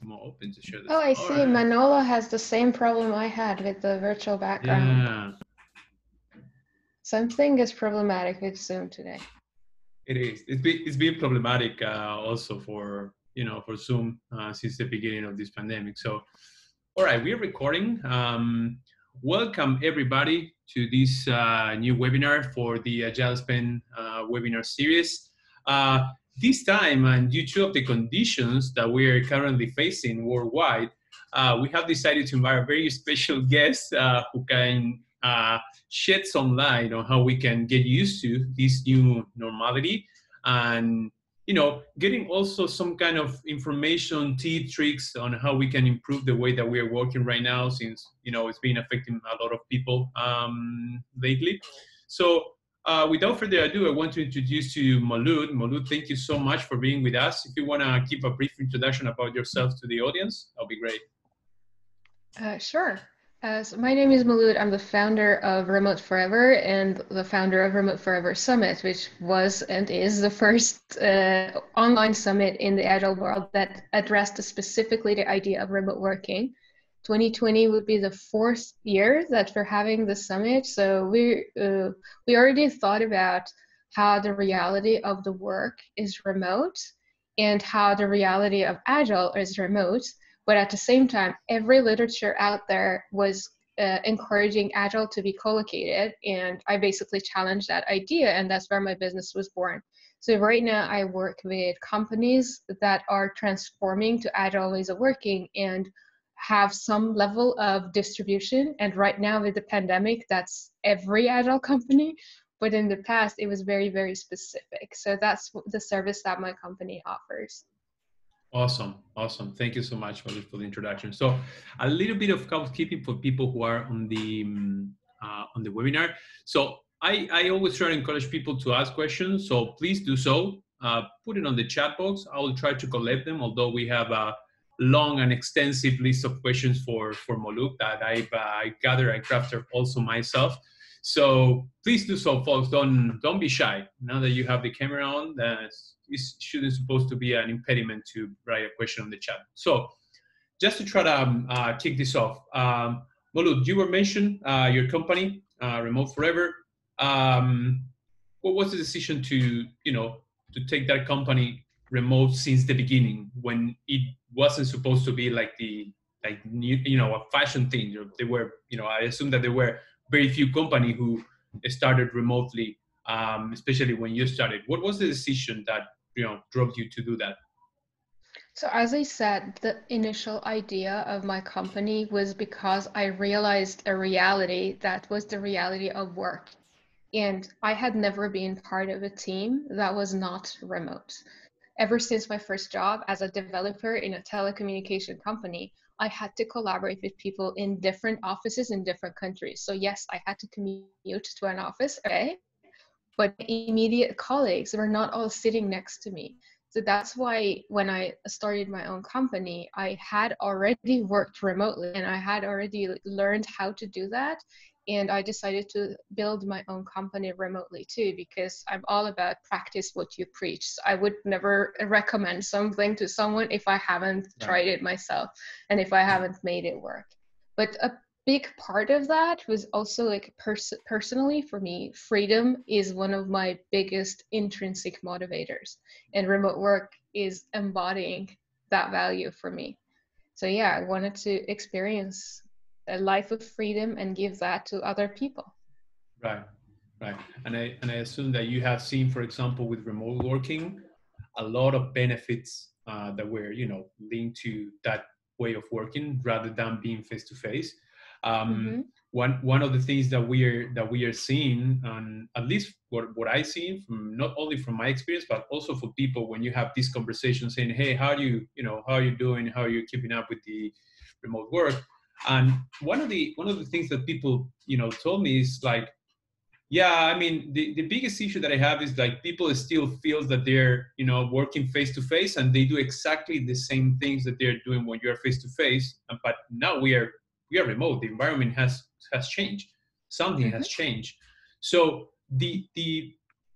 more open to share Oh, this. I All see. right. Manolo has the same problem I had with the virtual background. Yeah, Something is problematic with Zoom today. it is. It's been problematic also for for Zoom since the beginning of this pandemic. So, all right, we're recording. Welcome everybody to this new webinar for the Agile Spin webinar series. Uh, this time, and due to the conditions that we are currently facing worldwide, we have decided to invite a very special guest who can shed some light on how we can get used to this new normality and getting also some kind of information tips tricks on how we can improve the way that we are working right now, since it's been affecting a lot of people lately. So without further ado, I want to introduce to you Molood, thank you so much for being with us. If you want to give a brief introduction about yourself to the audience, that'll be great. Sure. So my name is Molood. I'm the founder of Remote Forever and the founder of Remote Forever Summit, which was and is the first online summit in the Agile world that addressed specifically the idea of remote working. 2020 would be the fourth year that we're having the summit. So we already thought about how the reality of the work is remote and how the reality of Agile is remote. But at the same time, every literature out there was encouraging Agile to be co-located. And I basically challenged that idea, and that's where my business was born. So right now I work with companies that are transforming to Agile ways of working and have some level of distribution. And right now with the pandemic, that's every Agile company. But in the past, it was very, very specific. So that's the service that my company offers. Awesome. Thank you so much for the introduction. So, a little bit of housekeeping for people who are on the webinar. So, I always try to encourage people to ask questions. So please do so. Put it on the chat box. I will try to collect them. Although we have a long and extensive list of questions for Molood that I gather and crafted also myself. So please do so, folks. Don't be shy. Now that you have the camera on, this shouldn't supposed to be an impediment to write a question on the chat. So just to try to kick this off, Molood, you were mentioned your company, Remote Forever. What was the decision to take that company remote since the beginning, when it wasn't supposed to be like a fashion thing? They were, I assume that there were very few companies who started remotely, especially when you started. What was the decision that drove you to do that? So as I said, the initial idea of my company was because I realized a reality that was the reality of work. And I had never been part of a team that was not remote. Ever since my first job as a developer in a telecommunication company, I had to collaborate with people in different offices in different countries. So yes, I had to commute to an office every day, but my immediate colleagues were not all sitting next to me. So that's why when I started my own company, I had already worked remotely and I had already learned how to do that. And I decided to build my own company remotely too, because I'm all about practice what you preach. So I would never recommend something to someone if I haven't Right. tried it myself and if I haven't made it work. But a big part of that was also like personally for me, freedom is one of my biggest intrinsic motivators, and remote work is embodying that value for me. So yeah, I wanted to experience a life of freedom and give that to other people. Right, right. And I assume that you have seen, for example, with remote working, a lot of benefits that were, linked to that way of working rather than being face to face. Mm-hmm. One of the things that we are seeing, and at least what I see from not only from my experience, but also for people when you have these conversations saying, "Hey, how are you doing? How are you keeping up with the remote work?" And one of the things that people told me is like, yeah, I mean, the biggest issue that I have is like people still feel that they're, working face to face and they do exactly the same things that they're doing when you're face to face. But now we are remote. The environment has changed. Something Mm-hmm. has changed. So the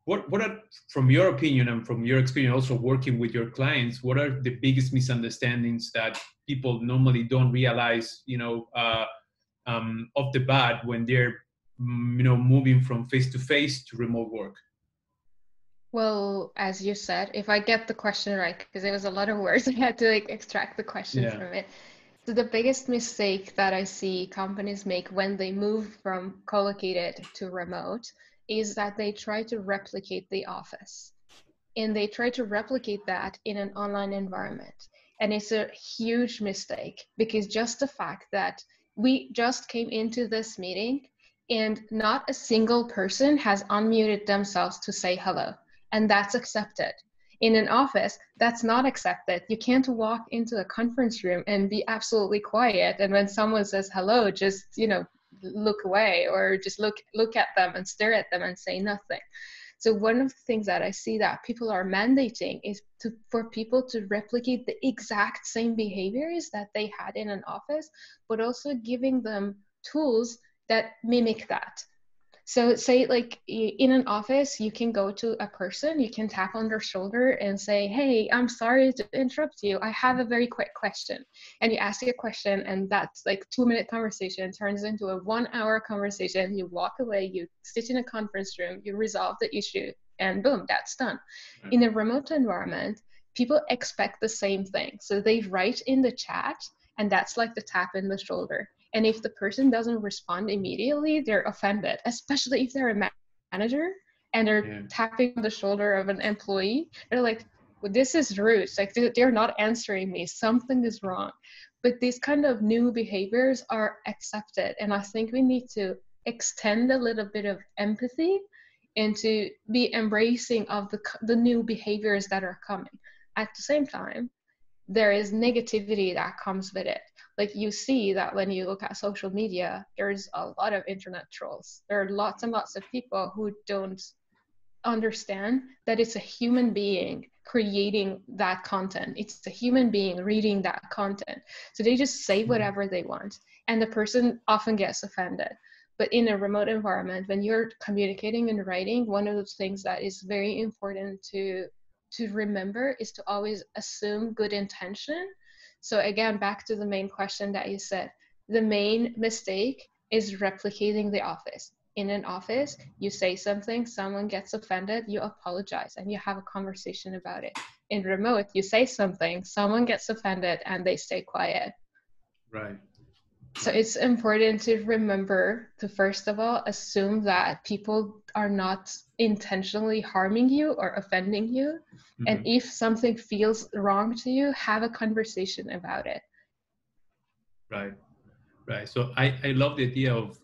what are, from your opinion and from your experience also working with your clients, what are the biggest misunderstandings that people normally don't realize, off the bat when they're, moving from face to face to remote work? Well, as you said, if I get the question right, because it was a lot of words, I had to like extract the question Yeah. from it. So the biggest mistake that I see companies make when they move from co-located to remote is that they try to replicate the office. And they try to replicate that in an online environment. And it's a huge mistake because just the fact that we just came into this meeting and not a single person has unmuted themselves to say hello, and that's accepted. In an office, that's not accepted. You can't walk into a conference room and be absolutely quiet, and when someone says hello, just look away or just look at them and stare at them and say nothing. So one of the things that I see that people are mandating is for people to replicate the exact same behaviors that they had in an office, but also giving them tools that mimic that. So say like in an office, you can go to a person, you can tap on their shoulder and say, hey, I'm sorry to interrupt you. I have a very quick question. And you ask a question, and that's like 2-minute conversation turns into a 1-hour conversation. You walk away, you sit in a conference room, you resolve the issue, and boom, that's done. Right. In a remote environment, people expect the same thing. So they write in the chat, and that's like the tap in the shoulder. And if the person doesn't respond immediately, they're offended, especially if they're a manager and they're tapping on the shoulder of an employee. They're like, well, this is rude. Like they're not answering me. Something is wrong. But these kind of new behaviors are accepted. And I think we need to extend a little bit of empathy and to be embracing of the new behaviors that are coming. At the same time, there is negativity that comes with it. Like you see that when you look at social media, there's a lot of internet trolls. There are lots and lots of people who don't understand that it's a human being creating that content. It's a human being reading that content. So they just say whatever they want, and the person often gets offended. But in a remote environment, when you're communicating and writing, one of the things that is very important to remember is to always assume good intention. So again, back to the main question that you said, the main mistake is replicating the office. In an office, you say something, someone gets offended, you apologize, and you have a conversation about it. In remote, you say something, someone gets offended, and they stay quiet. Right. So it's important to remember to, first of all, assume that people are not intentionally harming you or offending you. Mm-hmm. And if something feels wrong to you, have a conversation about it. Right. Right. So I love the idea of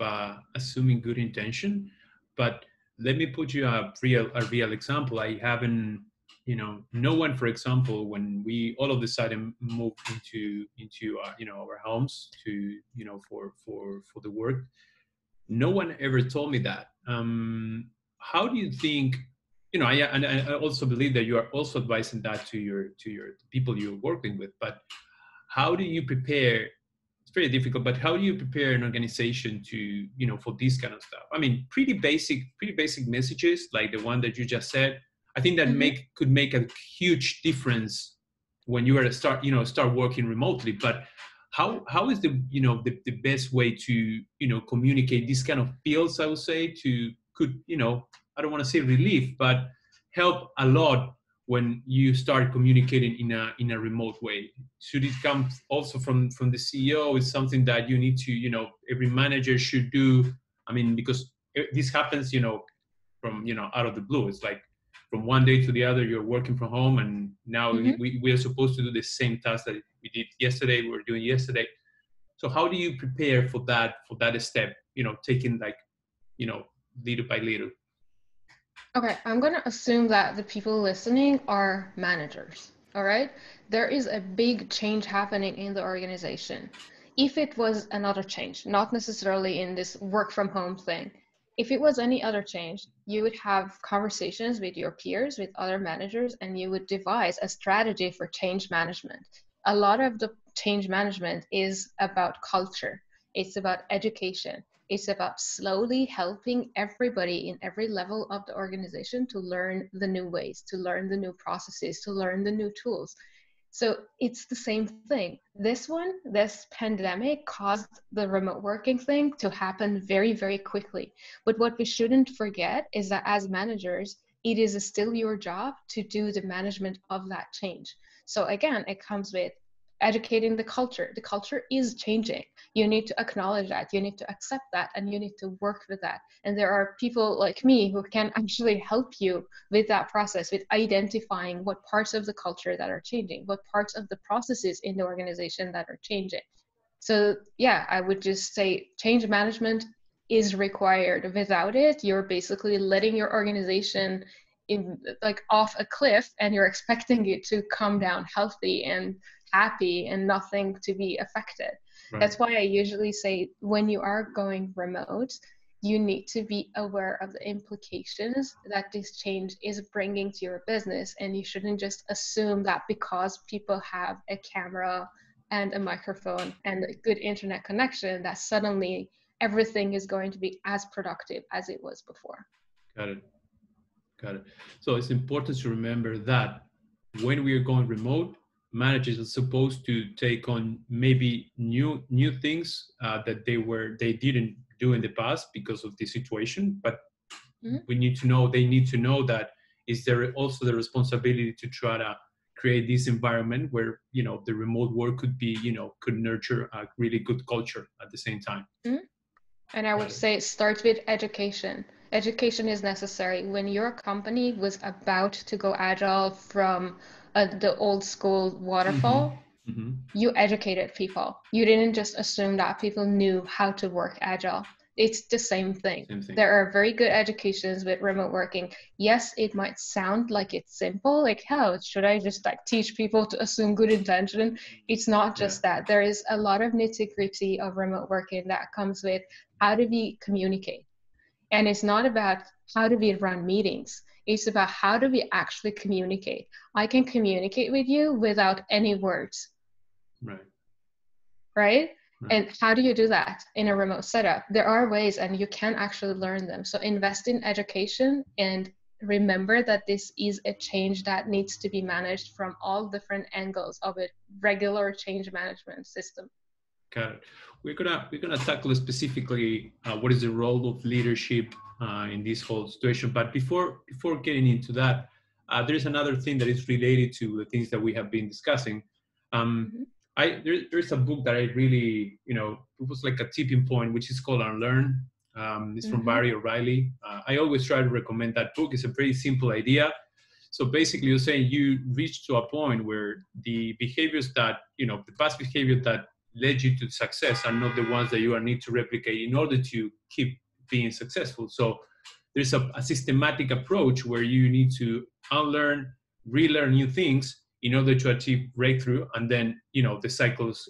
assuming good intention, but let me put you a real example. I haven't, no one, for example, when we all of a sudden moved into our homes to, for the work, no one ever told me that. How do you think, and I also believe that you are also advising that to your people you're working with, but how do you prepare? It's very difficult, but how do you prepare an organization to, for this kind of stuff? I mean, pretty basic messages like the one that you just said. I think that could make a huge difference when you are to start working remotely. But how is the best way to communicate these kind of fields? I would say could I don't want to say relief, but help a lot when you start communicating in a remote way. Should it come also from the CEO? Is something that you need to every manager should do? I mean, because this happens from out of the blue. It's like from one day to the other you're working from home, and now we are supposed to do the same task that we did yesterday. We were doing yesterday. So how do you prepare for that step? Taking like little by little. Okay, I'm going to assume that the people listening are managers, all right? There is a big change happening in the organization. If it was another change, not necessarily in this work from home thing, if it was any other change, you would have conversations with your peers, with other managers, and you would devise a strategy for change management. A lot of the change management is about culture. It's about education. It's about slowly helping everybody in every level of the organization to learn the new ways, to learn the new processes, to learn the new tools. So it's the same thing. This pandemic caused the remote working thing to happen very, very quickly. But what we shouldn't forget is that as managers, it is still your job to do the management of that change. So again, it comes with educating the culture. The culture is changing. You need to acknowledge that, you need to accept that, and you need to work with that. And there are people like me who can actually help you with that process, with identifying what parts of the culture that are changing, what parts of the processes in the organization that are changing. So yeah, I would just say change management is required. Without it, you're basically letting your organization in like off a cliff, and you're expecting it to come down healthy and happy and nothing to be affected. Right. That's why I usually say when you are going remote, you need to be aware of the implications that this change is bringing to your business. And you shouldn't just assume that because people have a camera and a microphone and a good internet connection, that suddenly everything is going to be as productive as it was before. Got it. Got it. So it's important to remember that when we are going remote, managers are supposed to take on maybe new things that they didn't do in the past because of the situation. But they need to know that is there also the responsibility to try to create this environment where the remote work could nurture a really good culture at the same time. And I would say it starts with education. Education is necessary. When your company was about to go agile from the old school waterfall, you educated people. You didn't just assume that people knew how to work agile. It's the same thing. There are very good educations with remote working. Yes, it might sound like it's simple, like how should I just like teach people to assume good intention? It's not just that. There is a lot of nitty-gritty of remote working that comes with how do we communicate. And it's not about how do we run meetings. It's about how do we actually communicate. I can communicate with you without any words. Right? And how do you do that in a remote setup? There are ways, and you can actually learn them. So invest in education and remember that this is a change that needs to be managed from all different angles of a regular change management system. Got it. We're gonna tackle specifically what is the role of leadership in this whole situation. But before getting into that, there's another thing that is related to the things that we have been discussing. There's a book that I really, it was like a tipping point, which is called Unlearn. It's from Barry O'Reilly. I always try to recommend that book. It's a pretty simple idea. So basically, you're saying you reach to a point where the behaviors that, the past behavior that led you to success are not the ones that you need to replicate in order to keep being successful. So there's a systematic approach where you need to unlearn, relearn new things in order to achieve breakthrough, and then the cycles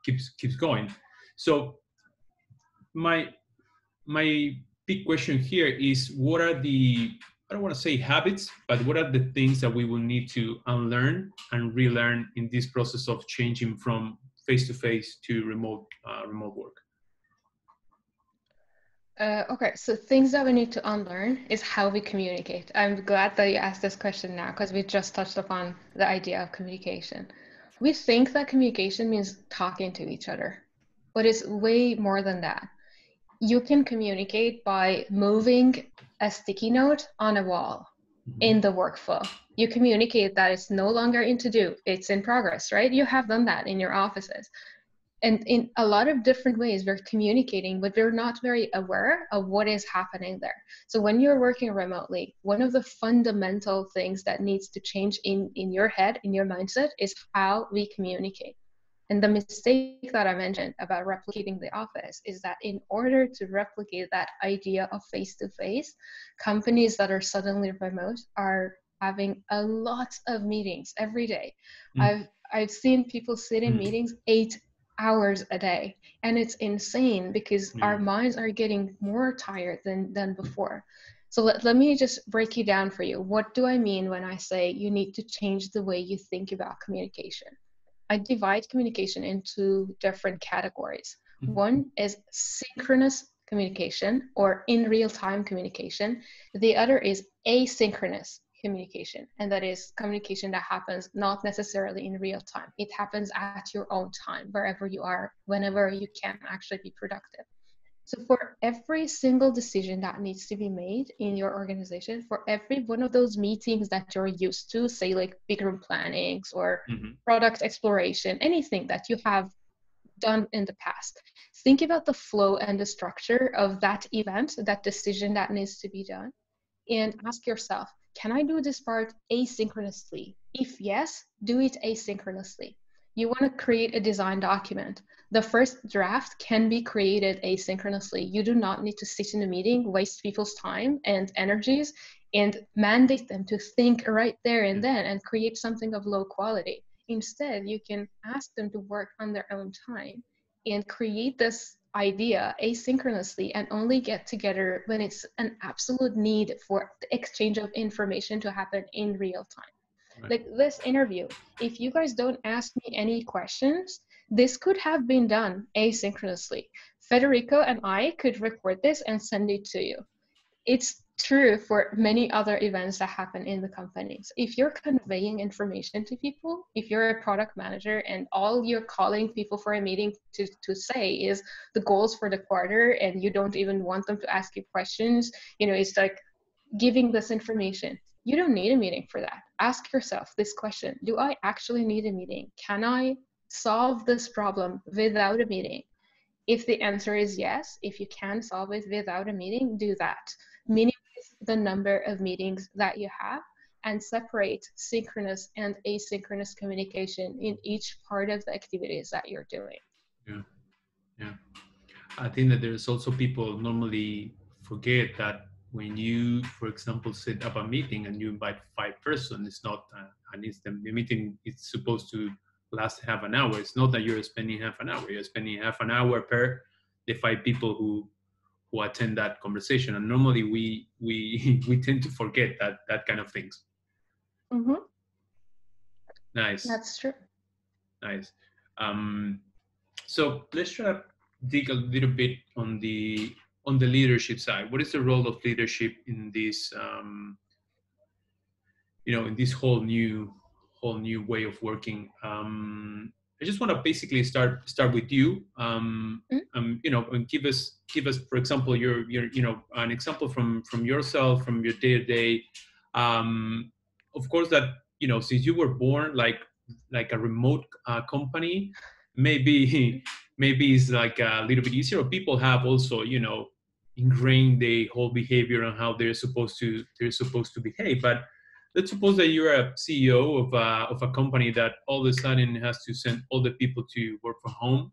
keeps going. So my big question here is, what are the, I don't want to say habits, but what are the things that we will need to unlearn and relearn in this process of changing from face-to-face to remote work? Okay, so things that we need to unlearn is how we communicate. I'm glad that you asked this question now, because we just touched upon the idea of communication. We think that communication means talking to each other, but it's way more than that. You can communicate by moving a sticky note on a wall in the workflow. You communicate that it's no longer in to-do, it's in progress, right? You have done that in your offices. And in a lot of different ways, we're communicating, but we're not very aware of what is happening there. So when you're working remotely, one of the fundamental things that needs to change in your head, in your mindset, is how we communicate. And the mistake that I mentioned about replicating the office is that in order to replicate that idea of face-to-face, companies that are suddenly remote are having a lot of meetings every day. I've seen people sit in meetings 8 hours a day, and it's insane because our minds are getting more tired than before. So let me just break it down for you. What do I mean when I say you need to change the way you think about communication? I divide communication into different categories. One is synchronous communication or in real-time communication. The other is asynchronous communication, and that is communication that happens not necessarily in real time. It happens at your own time, wherever you are, whenever you can actually be productive. So for every single decision that needs to be made in your organization, for every one of those meetings that you're used to, say like big room plannings or product exploration, anything that you have done in the past, think about the flow and the structure of that event, that decision that needs to be done, and ask yourself, can I do this part asynchronously? If yes, do it asynchronously. You want to create a design document. The first draft can be created asynchronously. You do not need to sit in a meeting, waste people's time and energies, and mandate them to think right there and then and create something of low quality. Instead, you can ask them to work on their own time and create this idea asynchronously and only get together when it's an absolute need for the exchange of information to happen in real time. Right. Like this interview, if you guys don't ask me any questions, this could have been done asynchronously. Federico and I could record this and send it to you. It's true for many other events that happen in the companies. If you're conveying information to people, if you're a product manager and all you're calling people for a meeting to say is the goals for the quarter, and you don't even want them to ask you questions, it's like giving this information. You don't need a meeting for that. Ask yourself this question: do I actually need a meeting? Can I solve this problem without a meeting? If the answer is yes, if you can solve it without a meeting, do that. Minimize the number of meetings that you have and separate synchronous and asynchronous communication in each part of the activities that you're doing. Yeah, yeah. I think that there's also people normally forget that when you, for example, set up a meeting and you invite 5 persons, it's not, and it's the meeting is supposed to last half an hour. It's not that you're spending half an hour. You're spending half an hour per the 5 people who attend that conversation. And normally we tend to forget that kind of things. Mm-hmm. Nice. That's true. Nice. So let's try to dig a little bit on the leadership side. What is the role of leadership in this, in this whole new way of working? I just want to basically start with you. And give us, for example, your an example from yourself, from your day to day. Of course, that since you were born like a remote company, maybe it's like a little bit easier. Or people have also ingrained the whole behavior on how they're supposed to behave. But let's suppose that you're a CEO of a company that all of a sudden has to send all the people to work from home.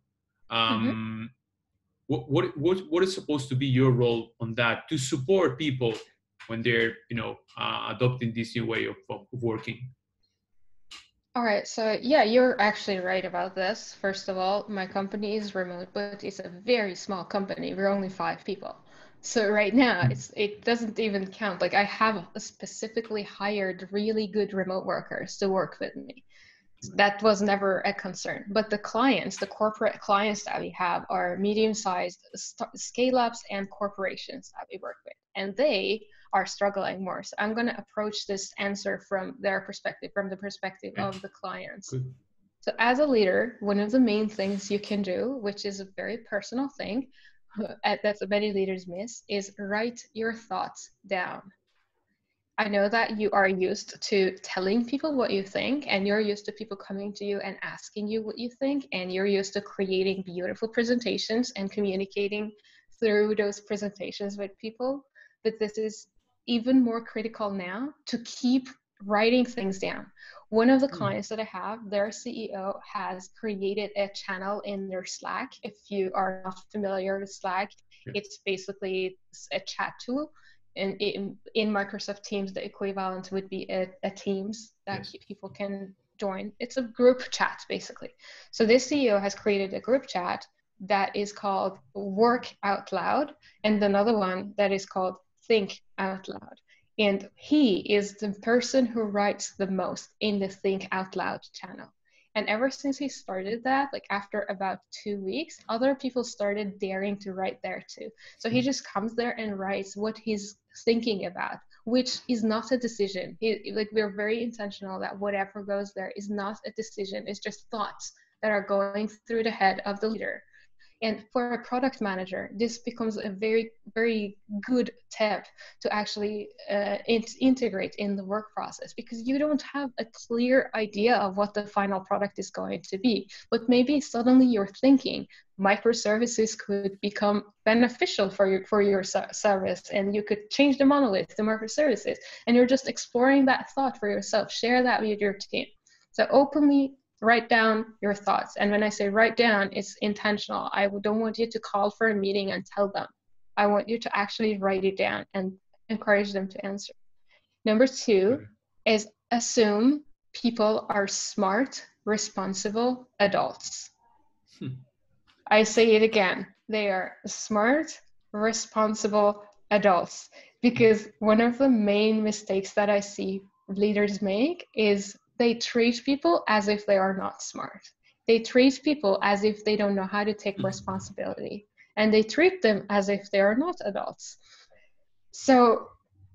What is supposed to be your role on that to support people when they're adopting this new way of working? All right, so yeah, you're actually right about this. First of all, my company is remote, but it's a very small company. We're only 5 people. So right now, it doesn't even count. Like I have specifically hired really good remote workers to work with me. That was never a concern. But the clients, the corporate clients that we have are medium-sized scale-ups and corporations that we work with. And they are struggling more. So I'm going to approach this answer from their perspective, from the perspective of the clients. Good. So as a leader, one of the main things you can do, which is a very personal thing that many leaders miss, is write your thoughts down. I know that you are used to telling people what you think, and you're used to people coming to you and asking you what you think, and you're used to creating beautiful presentations and communicating through those presentations with people. But this is even more critical now, to keep writing things down. One of the clients that I have, their CEO has created a channel in their Slack. If you are not familiar with Slack, it's basically a chat tool. And in Microsoft Teams, the equivalent would be a Teams that people can join. It's a group chat, basically. So this CEO has created a group chat that is called Work Out Loud, and another one that is called Think Out Loud. And he is the person who writes the most in the Think Out Loud channel. And ever since he started that, like after about 2 weeks, other people started daring to write there too. So he just comes there and writes what he's thinking about, which is not a decision. Like we're very intentional that whatever goes there is not a decision. It's just thoughts that are going through the head of the leader. And for a product manager, this becomes a very, very good tip to actually integrate in the work process, because you don't have a clear idea of what the final product is going to be. But maybe suddenly you're thinking microservices could become beneficial for your service, and you could change the monolith to microservices. And you're just exploring that thought for yourself. Share that with your team. So openly write down your thoughts. And when I say write down, it's intentional. I don't want you to call for a meeting and tell them. I want you to actually write it down and encourage them to answer. Number two is assume people are smart, responsible adults. I say it again. They are smart, responsible adults. Because one of the main mistakes that I see leaders make is they treat people as if they are not smart. They treat people as if they don't know how to take responsibility. And they treat them as if they are not adults. So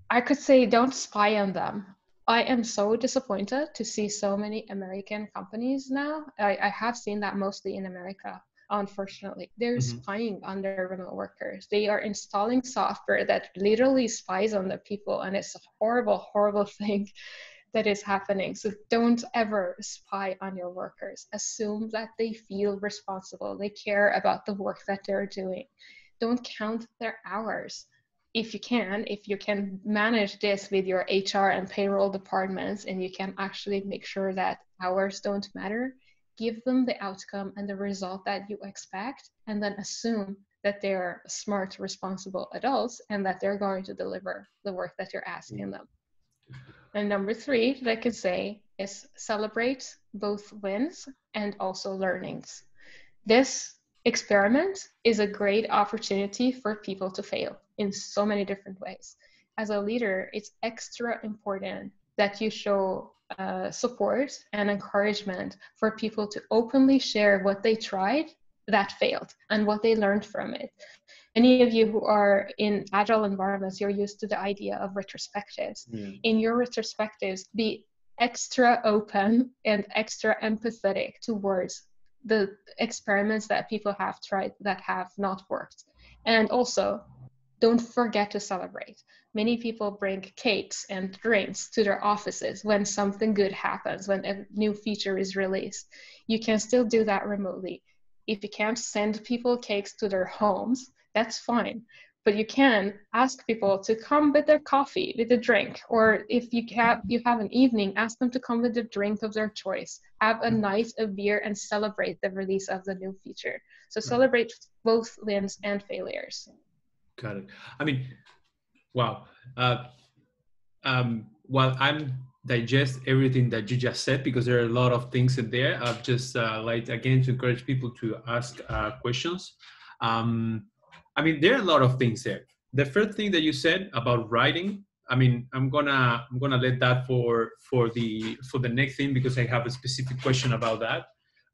I could say don't spy on them. I am so disappointed to see so many American companies now. I have seen that mostly in America, unfortunately. They're spying on their remote workers. They are installing software that literally spies on the people, and it's a horrible, horrible thing that is happening. So don't ever spy on your workers. Assume that they feel responsible. They care about the work that they're doing. Don't count their hours. If you can manage this with your HR and payroll departments, and you can actually make sure that hours don't matter, give them the outcome and the result that you expect, and then assume that they're smart, responsible adults and that they're going to deliver the work that you're asking them. And number three that I could say is celebrate both wins and also learnings. This experiment is a great opportunity for people to fail in so many different ways. As a leader, it's extra important that you show support and encouragement for people to openly share what they tried that failed and what they learned from it. Any of you who are in Agile environments, you're used to the idea of retrospectives. In your retrospectives, be extra open and extra empathetic towards the experiments that people have tried that have not worked. And also, don't forget to celebrate. Many people bring cakes and drinks to their offices when something good happens, when a new feature is released. You can still do that remotely. If you can't send people cakes to their homes, that's fine. But you can ask people to come with their coffee, with a drink, or if you have an evening, ask them to come with a drink of their choice. Have a night of beer and celebrate the release of the new feature. So celebrate both wins and failures. Got it. I mean, wow. While I'm digest everything that you just said, because there are a lot of things in there, I've just like, again, to encourage people to ask questions. I mean, there are a lot of things there. The first thing that you said about writing, I mean, I'm gonna let that for the next thing, because I have a specific question about that.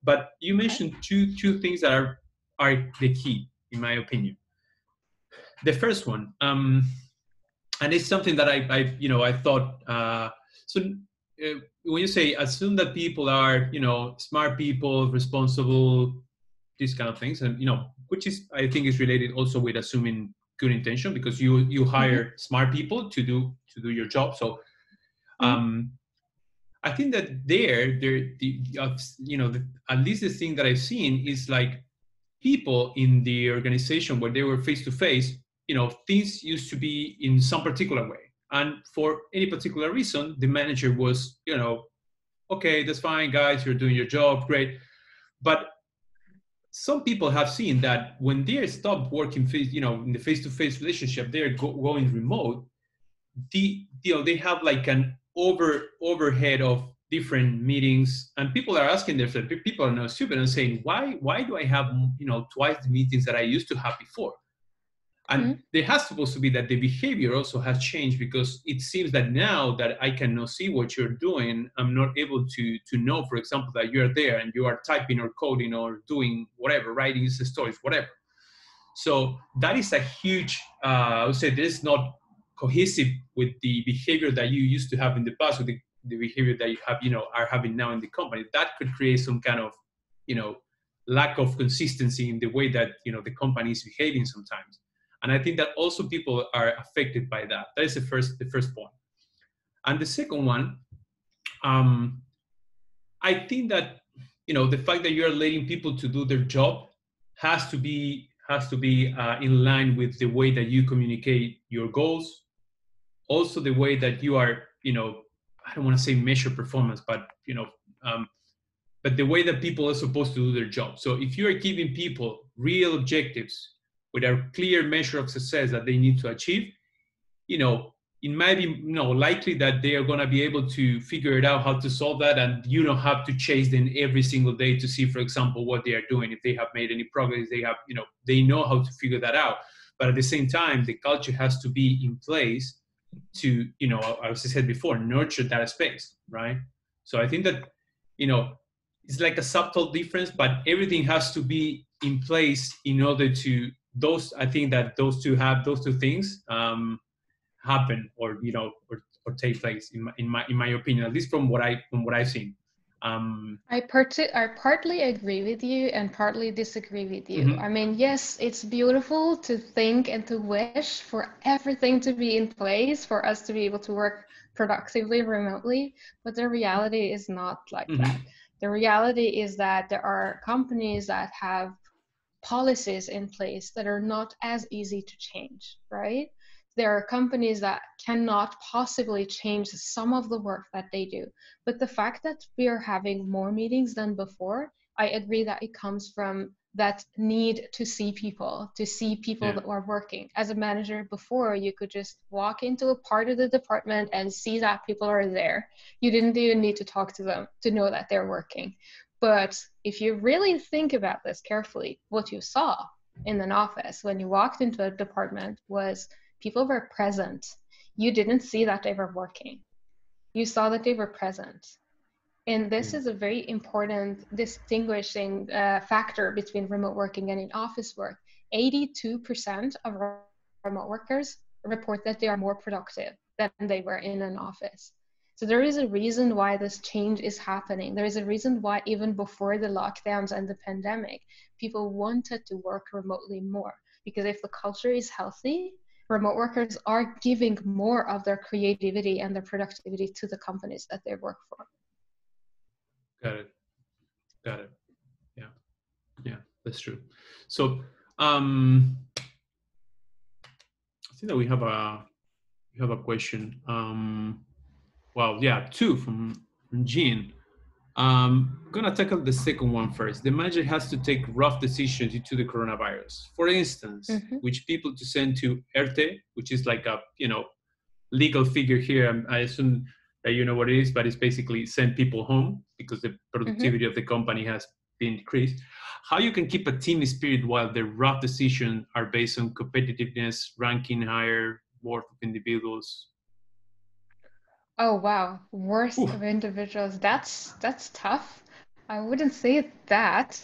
But you mentioned two things that are the key, in my opinion. The first one, and it's something that I thought. When you say assume that people are smart people, responsible, these kind of things, and which is, I think, is related also with assuming good intention, because you hire smart people to do your job. So I think that at least the thing that I've seen is like people in the organization where they were face to face, things used to be in some particular way, and for any particular reason, the manager was, okay, that's fine, guys, you're doing your job, great. But some people have seen that when they stop working in the face-to-face relationship, they're going remote. They have like an overhead of different meetings, and people are asking themselves, people are now stupid and saying, why do I have twice the meetings that I used to have before? And there has supposed to be that the behavior also has changed, because it seems that now that I cannot see what you're doing, I'm not able to know, for example, that you're there and you are typing or coding or doing whatever, writing user stories, whatever. So that is a huge, I would say this is not cohesive with the behavior that you used to have in the past, with the behavior that you have, are having now in the company. That could create some kind of, lack of consistency in the way that, the company is behaving sometimes. And I think that also people are affected by that. That is the first point. And the second one, I think that, the fact that you are letting people to do their job has to be in line with the way that you communicate your goals. Also the way that you are, I don't want to say measure performance, but, but the way that people are supposed to do their job. So if you are giving people real objectives with a clear measure of success that they need to achieve, it might be likely that they are going to be able to figure it out how to solve that, and you don't have to chase them every single day to see, for example, what they are doing, if they have made any progress. They have, they know how to figure that out. But at the same time, the culture has to be in place to, as I said before, nurture that space, right? So I think that, it's like a subtle difference, but everything has to be in place in order to I think that those two things happen, or or take place in my opinion, at least from what I've seen. I partly agree with you and partly disagree with you. Mm-hmm. I mean, yes, it's beautiful to think and to wish for everything to be in place for us to be able to work productively remotely, but the reality is not like Mm-hmm. that. The reality is that there are companies that have policies in place that are not as easy to change, right? There are companies that cannot possibly change some of the work that they do. But the fact that we are having more meetings than before, I agree that it comes from that need to see people that are working. As a manager before, you could just walk into a part of the department and see that people are there. You didn't even need to talk to them to know that they're working. But if you really think about this carefully, what you saw in an office when you walked into a department was people were present. You didn't see that they were working. You saw that they were present. And this is a very important distinguishing factor between remote working and in-office work. 82% of remote workers report that they are more productive than they were in an office. So there is a reason why this change is happening. There is a reason why even before the lockdowns and the pandemic, people wanted to work remotely more. Because if the culture is healthy, remote workers are giving more of their creativity and their productivity to the companies that they work for. Got it. Yeah, that's true. So I think that we have a question. Well, yeah, two from Jean. I'm gonna tackle the second one first. The manager has to take rough decisions due to the coronavirus. For instance, which people to send to ERTE, which is like a legal figure here. I assume that you know what it is, but it's basically send people home because the productivity of the company has been decreased. How you can keep a team spirit while the rough decisions are based on competitiveness, ranking higher, worth of individuals. Oh wow, worst of individuals. That's tough. I wouldn't say that,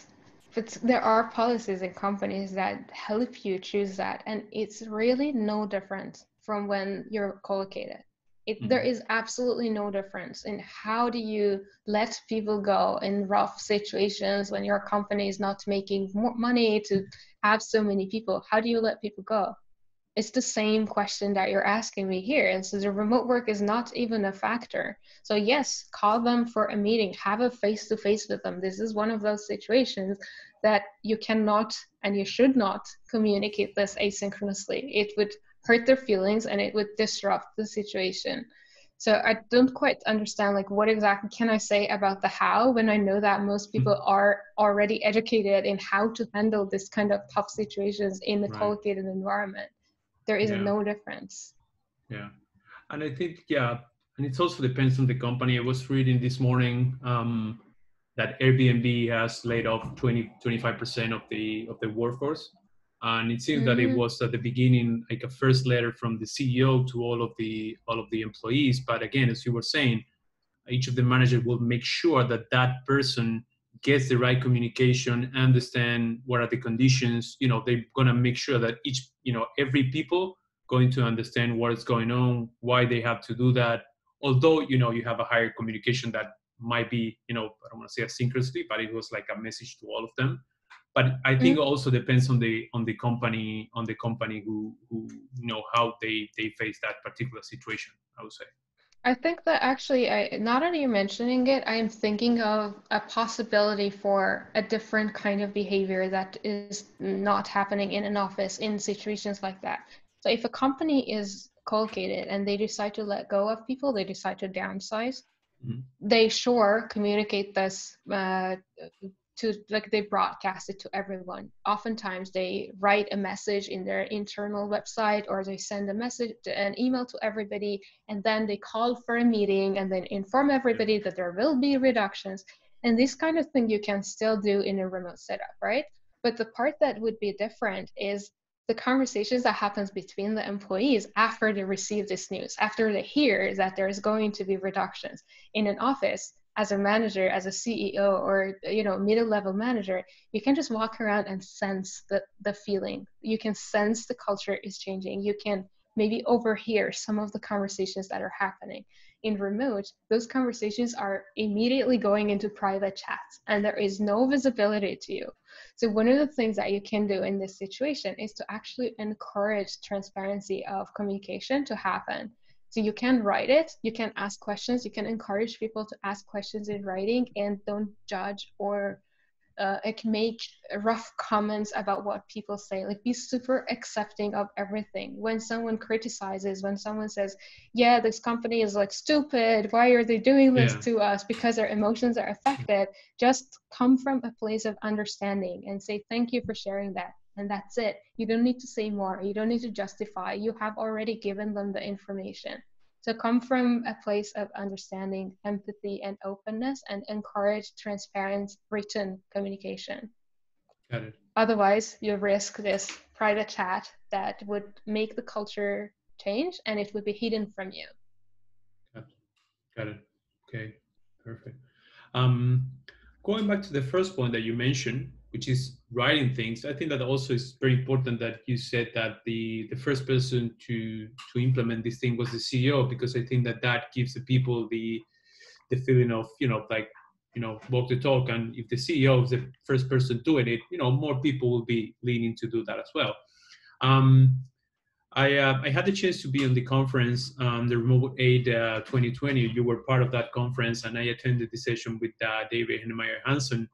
but there are policies in companies that help you choose that, and it's really no different from when you're co-located. There is absolutely no difference in how do you let people go in rough situations when your company is not making more money to have so many people. How do you let people go? It's the same question that you're asking me here. And so the remote work is not even a factor. So yes, call them for a meeting, have a face-to-face with them. This is one of those situations that you cannot and you should not communicate this asynchronously. It would hurt their feelings and it would disrupt the situation. So I don't quite understand, like, what exactly can I say about the how when I know that most people are already educated in how to handle this kind of tough situations in the co-located environment. There is no difference. Yeah. And I think, and it also depends on the company. I was reading this morning that Airbnb has laid off 25% of the workforce. And it seems that it was at the beginning like a first letter from the CEO to all of the employees. But again, as you were saying, each of the managers will make sure that that person gets the right communication, understand what are the conditions. They're gonna make sure that every people going to understand what is going on, why they have to do that. Although you have a higher communication that might be I don't want to say asynchronously, but it was like a message to all of them. But I think it also depends on the company who how they face that particular situation, I would say. I think that actually, now that you're mentioning it, I am thinking of a possibility for a different kind of behavior that is not happening in an office in situations like that. So if a company is collocated and they decide to let go of people, they decide to downsize, they sure communicate this to, like, they broadcast it to everyone. Oftentimes they write a message in their internal website, or they send a message, an email to everybody, and then they call for a meeting and then inform everybody that there will be reductions. And this kind of thing you can still do in a remote setup, right? But the part that would be different is the conversations that happens between the employees after they receive this news, after they hear that there is going to be reductions. In an office, as a manager, as a CEO, or middle level manager, you can just walk around and sense the feeling. You can sense the culture is changing. You can maybe overhear some of the conversations that are happening. In remote, those conversations are immediately going into private chats, and there is no visibility to you. So one of the things that you can do in this situation is to actually encourage transparency of communication to happen. So you can write it, you can ask questions, you can encourage people to ask questions in writing, and don't judge or make rough comments about what people say. Like, be super accepting of everything. When someone criticizes, when someone says, yeah, this company is like stupid, why are they doing this to us, because their emotions are affected, just come from a place of understanding and say, thank you for sharing that. And that's it. You don't need to say more. You don't need to justify. You have already given them the information. So come from a place of understanding, empathy, and openness, and encourage transparent written communication. Got it. Otherwise, you risk this private chat that would make the culture change, and it would be hidden from you. Got it. Okay, perfect. Going back to the first point that you mentioned, which is writing things, I think that also is very important that you said that the first person to implement this thing was the CEO, because I think that gives the people the feeling of walk the talk, and if the CEO is the first person doing it, more people will be leaning to do that as well. I had the chance to be on the conference, the Remote Aid 2020. You were part of that conference, and I attended the session with David Hennemeyer Hansen,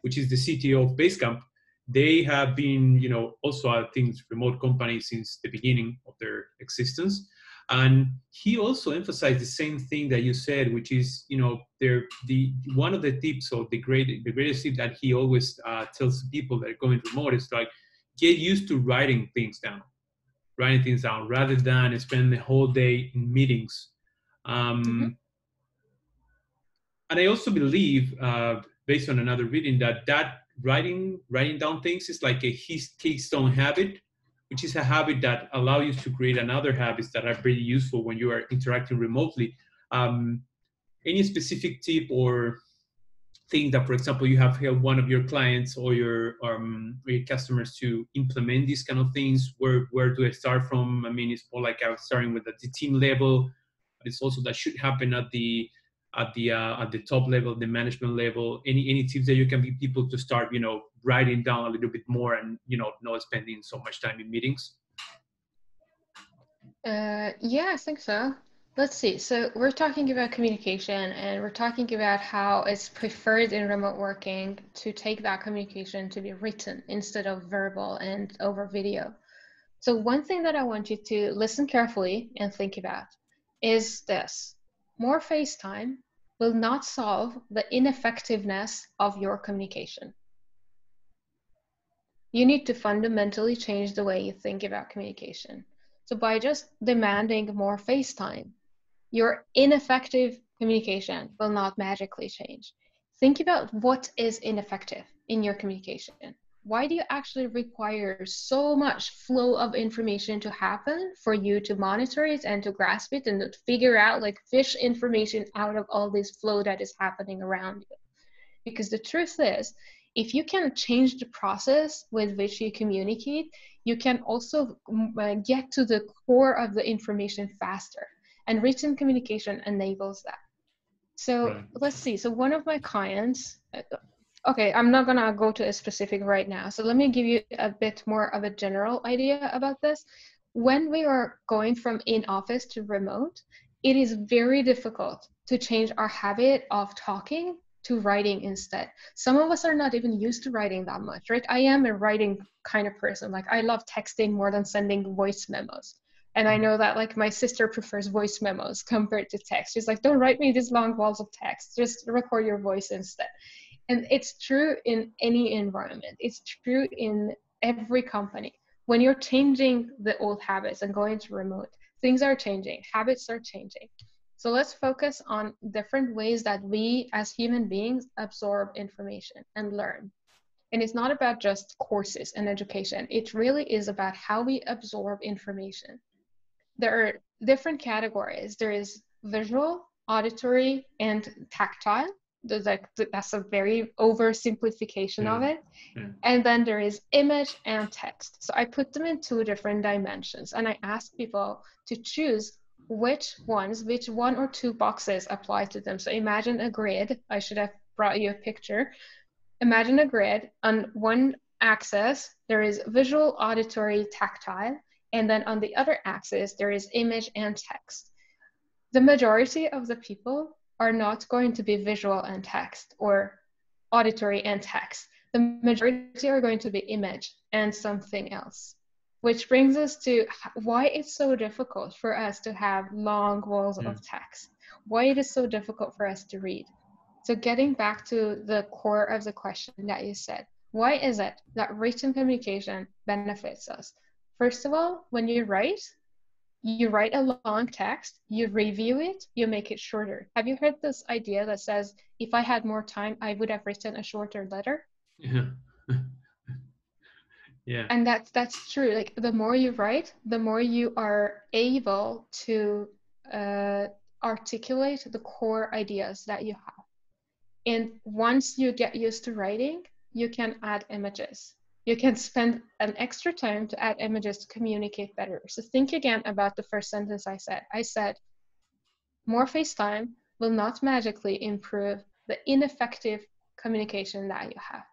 which is the CTO of Basecamp. They have been, also I think remote company since the beginning of their existence. And he also emphasized the same thing that you said, which is, one of the tips, or the greatest tip that he always tells people that are going remote is like, get used to writing things down rather than spend the whole day in meetings. And I also believe, based on another reading, that writing down things is like a keystone habit, which is a habit that allows you to create another habits that are very useful when you are interacting remotely. Any specific tip or thing that, for example, you have helped one of your clients or your customers to implement these kind of things? Where do I start from? I mean, it's more like I was starting with at the team level, but it's also that should happen at the top level, the management level. Any tips that you can give people to start, writing down a little bit more and not spending so much time in meetings? Yeah, I think so. Let's see. So we're talking about communication, and we're talking about how it's preferred in remote working to take that communication to be written instead of verbal and over video. So one thing that I want you to listen carefully and think about is this: more FaceTime will not solve the ineffectiveness of your communication. You need to fundamentally change the way you think about communication. So by just demanding more FaceTime, your ineffective communication will not magically change. Think about what is ineffective in your communication. why do you actually require so much flow of information to happen for you to monitor it and to grasp it and to figure out, like, fish information out of all this flow that is happening around you? Because the truth is, if you can change the process with which you communicate, you can also get to the core of the information faster. And written communication enables that. So Right. let's see. So one of my clients, okay, I'm not gonna go to a specific right now. So let me give you a bit more of a general idea about this. When we are going from in office to remote, it is very difficult to change our habit of talking to writing instead. Some of us are not even used to writing that much, right? I am a writing kind of person. Like, I love texting more than sending voice memos. And I know that, like, my sister prefers voice memos compared to text. She's like, don't write me these long walls of text, just record your voice instead. And it's true in any environment. It's true in every company. When you're changing the old habits and going to remote, things are changing, habits are changing. So let's focus on different ways that we as human beings absorb information and learn. And it's not about just courses and education. It really is about how we absorb information. There are different categories. There is visual, auditory, and tactile. That's a very oversimplification of it. Yeah. And then there is image and text. So I put them in two different dimensions, and I ask people to choose which one or two boxes apply to them. So imagine a grid. I should have brought you a picture. Imagine a grid. On one axis, there is visual, auditory, tactile. And then on the other axis, there is image and text. The majority of the people are not going to be visual and text or auditory and text. The majority are going to be image and something else, which brings us to why it's so difficult for us to have long walls of text, why it is so difficult for us to read. So getting back to the core of the question that you said, why is it that written communication benefits us? First of all, when you write a long text, you review it, you make it shorter. Have you heard this idea that says, if I had more time, I would have written a shorter letter? Yeah. Yeah. And that's true. Like, the more you write, the more you are able to articulate the core ideas that you have. And once you get used to writing, you can add images. You can spend an extra time to add images to communicate better. So think again about the first sentence I said. I said, more face time will not magically improve the ineffective communication that you have.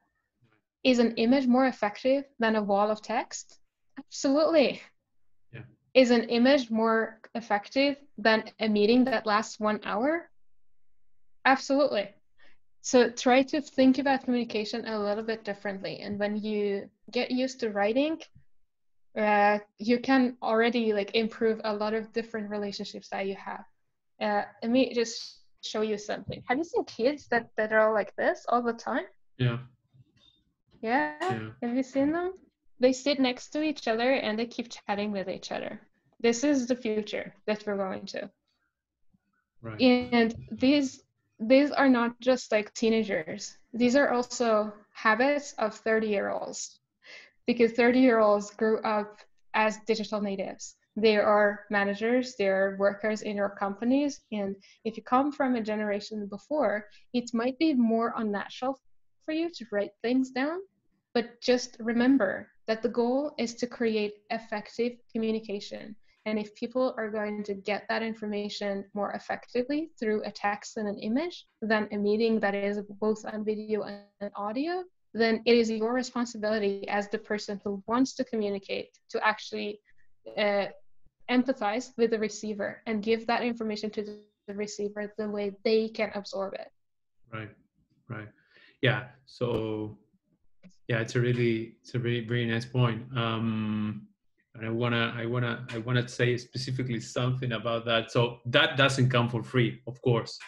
Is an image more effective than a wall of text? Absolutely. Yeah. Is an image more effective than a meeting that lasts 1 hour? Absolutely. So try to think about communication a little bit differently. And when you get used to writing, you can already, like, improve a lot of different relationships that you have. Let me just show you something. Have you seen kids that are like this all the time? Yeah. Yeah? Yeah. Have you seen them? They sit next to each other and they keep chatting with each other. This is the future that we're going to. Right. And these are not just like teenagers. These are also habits of 30-year-olds, because 30-year-olds grew up as digital natives. They are managers, they are workers in your companies. And if you come from a generation before, it might be more unnatural for you to write things down. But just remember that the goal is to create effective communication. And if people are going to get that information more effectively through a text and an image than a meeting that is both on video and audio, then it is your responsibility as the person who wants to communicate to actually empathize with the receiver and give that information to the receiver the way they can absorb it. Right. Right. Yeah. So yeah, it's a very, very nice point. And I wanna say specifically something about that. So that doesn't come for free, of course.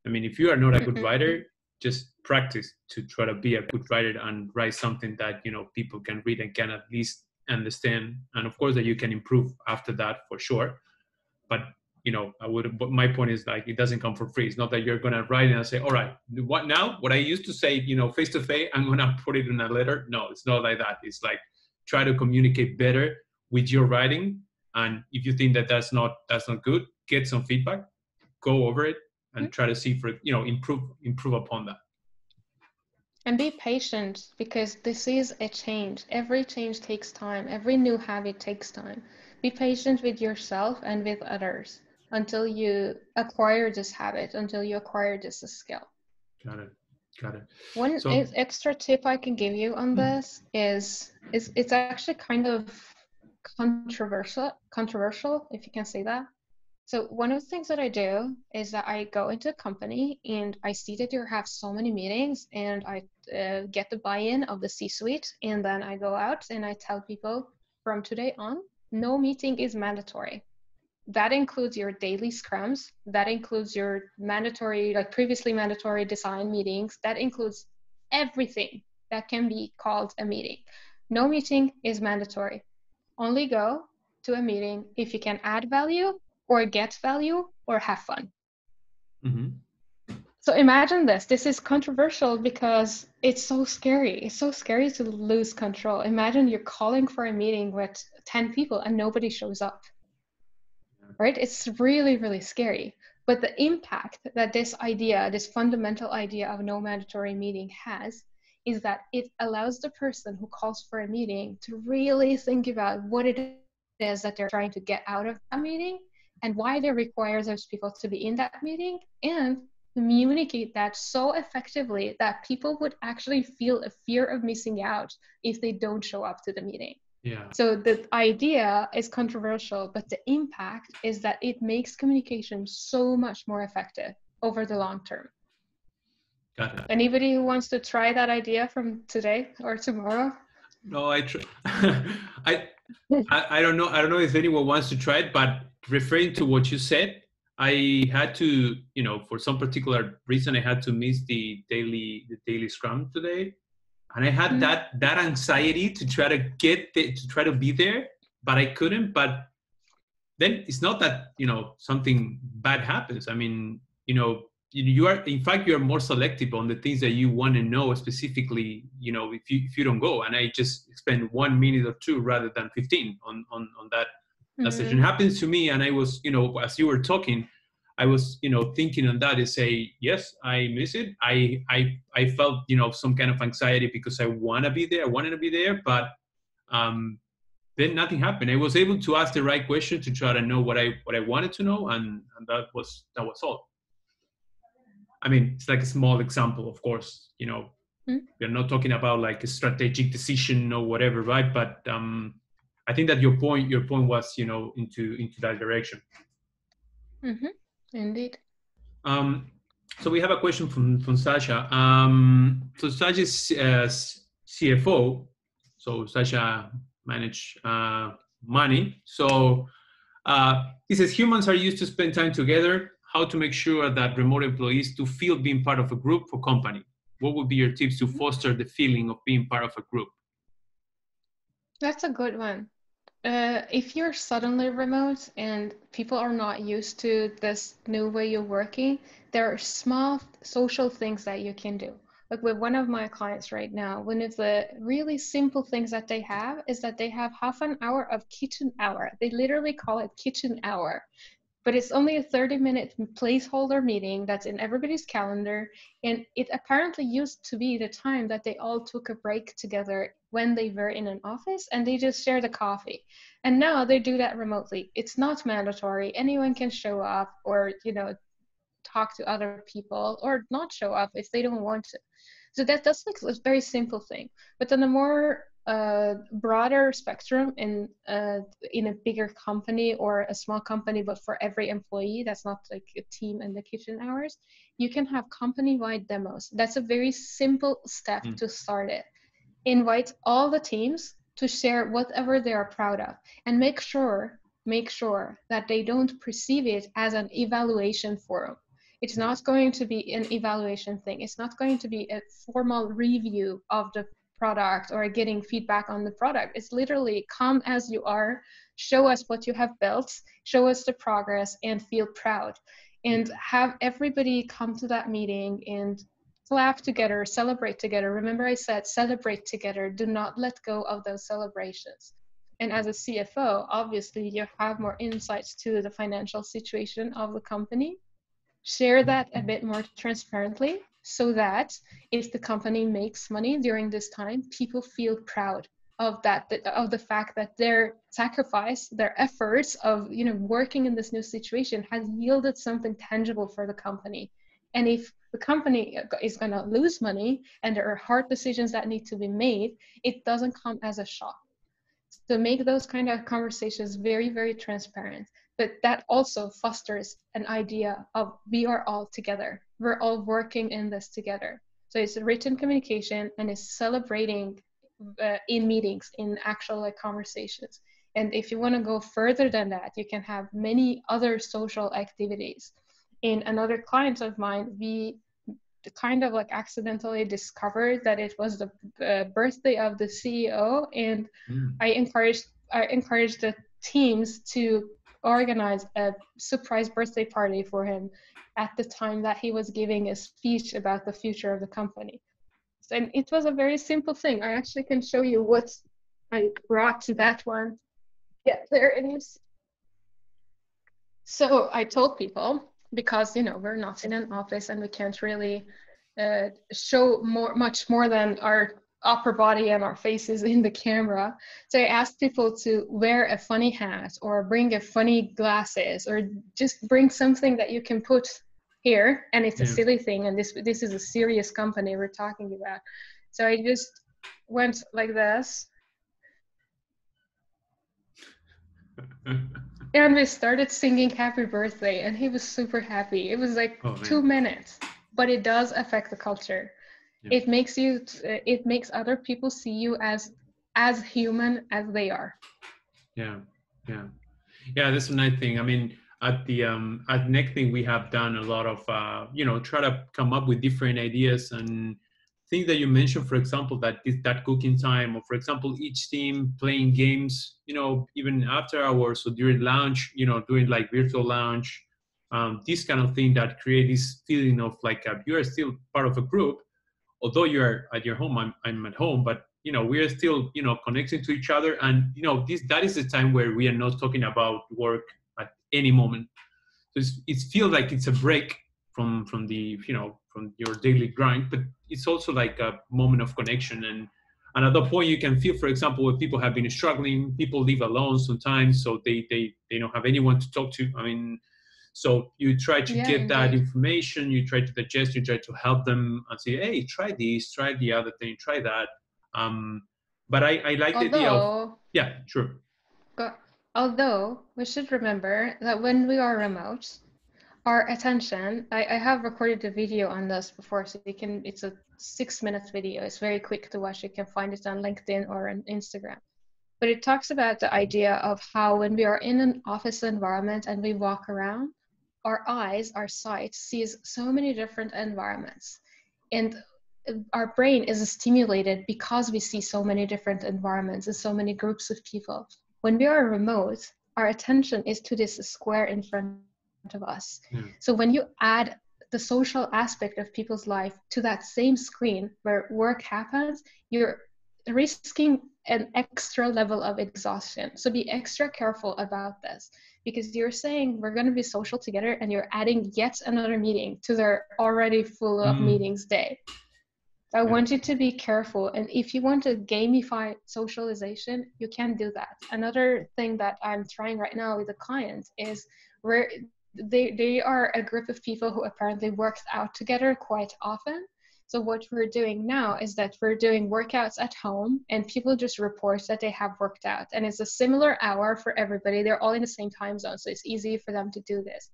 I mean, if you are not a good writer, just practice to try to be a good writer and write something that, you know, people can read and can at least understand. And of course that you can improve after that for sure. But but my point is like, it doesn't come for free. It's not that you're going to write it and say, all right, what now? What I used to say, face to face, I'm going to put it in a letter. No, it's not like that. It's like, try to communicate better with your writing. And if you think that that's not good, get some feedback, go over it, and try to see for, improve upon that. And be patient, because this is a change. Every change takes time. Every new habit takes time. Be patient with yourself and with others until you acquire this habit, until you acquire this skill. Got it. One extra tip I can give you on this is it's actually kind of controversial, if you can say that. So one of the things that I do is that I go into a company and I see that you have so many meetings, and I get the buy-in of the C-suite, and then I go out and I tell people from today on, no meeting is mandatory. That includes your daily scrums, that includes your mandatory, like previously mandatory design meetings, that includes everything that can be called a meeting. No meeting is mandatory. Only go to a meeting if you can add value, or get value, or have fun. Mm-hmm. So imagine this. This is controversial because it's so scary. It's so scary to lose control. Imagine you're calling for a meeting with 10 people and nobody shows up. Right? It's really, really scary. But the impact that this idea, this fundamental idea of no mandatory meeting has, is that it allows the person who calls for a meeting to really think about what it is that they're trying to get out of that meeting, and why they require those people to be in that meeting, and communicate that so effectively that people would actually feel a fear of missing out if they don't show up to the meeting. Yeah. So the idea is controversial, but the impact is that it makes communication so much more effective over the long term. Got it. Anybody who wants to try that idea from today or tomorrow? No, I don't know. I don't know if anyone wants to try it, but referring to what you said, I had to, for some particular reason, I had to miss the daily scrum today, and I had that anxiety to try to be there, but I couldn't. But then it's not that something bad happens. I mean, you're more selective on the things that you want to know specifically, if you don't go. And I just spend 1 minute or 2 rather than 15 on that session. It happens to me. And I was, as you were talking, I was, thinking on that, to say, yes, I miss it. I felt, some kind of anxiety because I wanted to be there, but then nothing happened. I was able to ask the right question to try to know what I wanted to know. And that was all. I mean, it's like a small example, of course, we're not talking about like a strategic decision or whatever, right? But I think that your point was, into that direction. Mm-hmm. Indeed. So we have a question from Sasha. So Sasha is CFO. So Sasha manage money. So he says humans are used to spend time together. How to make sure that remote employees to feel being part of a group or company? What would be your tips to foster the feeling of being part of a group? That's a good one. If you're suddenly remote and people are not used to this new way of working, there are small social things that you can do. Like with one of my clients right now, one of the really simple things that they have is that they have half an hour of kitchen hour. They literally call it kitchen hour. But it's only a 30-minute placeholder meeting that's in everybody's calendar. And it apparently used to be the time that they all took a break together when they were in an office, and they just shared a coffee. And now they do that remotely. It's not mandatory. Anyone can show up or, talk to other people, or not show up if they don't want to. So that's like a very simple thing. But then the more broader spectrum in a bigger company or a small company, but for every employee, that's not like a team in the kitchen hours, you can have company-wide demos. That's a very simple step to start it. Invite all the teams to share whatever they are proud of, and make sure that they don't perceive it as an evaluation forum. It's not going to be an evaluation thing. It's not going to be a formal review of the product or getting feedback on the product. It's literally come as you are, show us what you have built, show us the progress, and feel proud. And have everybody come to that meeting and clap together, celebrate together. Remember I said celebrate together. Do not let go of those celebrations. And as a CFO, obviously you have more insights to the financial situation of the company. Share that a bit more transparently so that if the company makes money during this time, people feel proud of that, of the fact that their sacrifice, their efforts of working in this new situation has yielded something tangible for the company. And if the company is going to lose money and there are hard decisions that need to be made, it doesn't come as a shock. So make those kind of conversations very, very transparent. But that also fosters an idea of we are all together. We're all working in this together. So it's written communication and it's celebrating in meetings, in actual conversations. And if you want to go further than that, you can have many other social activities. In another client of mine, we kind of like accidentally discovered that it was the birthday of the CEO, and I encouraged the teams to organize a surprise birthday party for him at the time that he was giving a speech about the future of the company. And it was a very simple thing. I actually can show you what I brought to that one. Yeah, there it is. So I told people, because we're not in an office and we can't really show much more than our upper body and our faces in the camera. So I asked people to wear a funny hat or bring a funny glasses or just bring something that you can put here. And it's a silly thing. And this is a serious company we're talking about. So I just went like this. And we started singing happy birthday and he was super happy. It was like 2 minutes, but it does affect the culture. Yeah. It makes other people see you as human as they are. Yeah. That's a nice thing. I mean, at the at Next Thing, we have done a lot of try to come up with different ideas and things that you mentioned. For example, that cooking time, or for example, each team playing games. Even after hours or during lunch. Doing like virtual lunch. This kind of thing that create this feeling of like you are still part of a group. Although you're at your home, I'm at home, but we are still connecting to each other, and that is the time where we are not talking about work at any moment. So it feels like it's a break from the from your daily grind, but it's also like a moment of connection. And at that point, you can feel, for example, when people have been struggling, people live alone sometimes, so they don't have anyone to talk to. I mean. So you try to get that information, you try to digest, you try to help them and say, hey, try this, try the other thing, try that. But I like the idea of, yeah, sure. Although we should remember that when we are remote, our attention, I have recorded a video on this before, so it's a 6-minute video. It's very quick to watch. You can find it on LinkedIn or on Instagram. But it talks about the idea of how when we are in an office environment and we walk around, our eyes, our sight sees so many different environments. And our brain is stimulated because we see so many different environments and so many groups of people. When we are remote, our attention is to this square in front of us. So when you add the social aspect of people's life to that same screen where work happens, you're risking an extra level of exhaustion. So be extra careful about this, because you're saying we're going to be social together and you're adding yet another meeting to their already full of meetings day. I want you to be careful. And if you want to gamify socialization, you can do that. Another thing that I'm trying right now with a client is where they are a group of people who apparently work out together quite often. So what we're doing now is that we're doing workouts at home and people just report that they have worked out. And it's a similar hour for everybody. They're all in the same time zone, so it's easy for them to do this.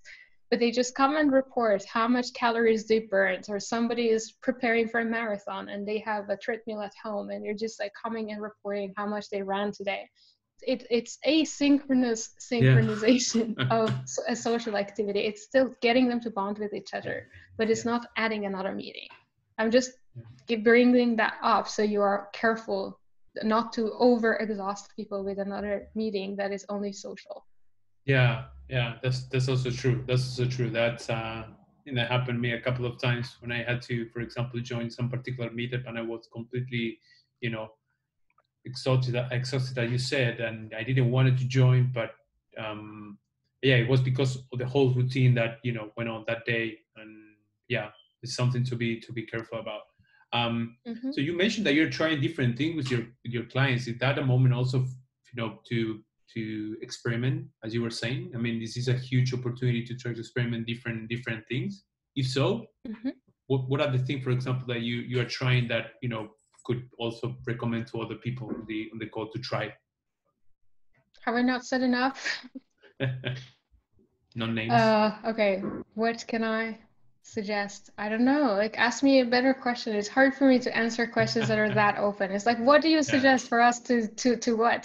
But they just come and report how much calories they burned, or somebody is preparing for a marathon and they have a treadmill at home and they're just like coming and reporting how much they ran today. It's asynchronous synchronization of a social activity. It's still getting them to bond with each other, but it's not adding another meeting. I'm just keep bringing that up so you are careful not to over exhaust people with another meeting that is only social. Yeah, yeah, that's also true. That's also true. That's and that happened to me a couple of times when I had to, for example, join some particular meetup and I was completely, you know, exhausted as you said, and I didn't want to join, but um, yeah, it was because of the whole routine that went on that day, and yeah, it's something to be careful about. Mm-hmm. So you mentioned that you're trying different things with your clients. Is that a moment also, to experiment, as you were saying? I mean, this is a huge opportunity to try to experiment different things. If so, Mm-hmm. what are the things, for example, that you are trying that could also recommend to other people on the call to try? Have I not said enough? No names. Okay, what can I suggest? I don't know. Like, ask me a better question. It's hard for me to answer questions that are that open. It's like, what do you Yeah. suggest for us to what?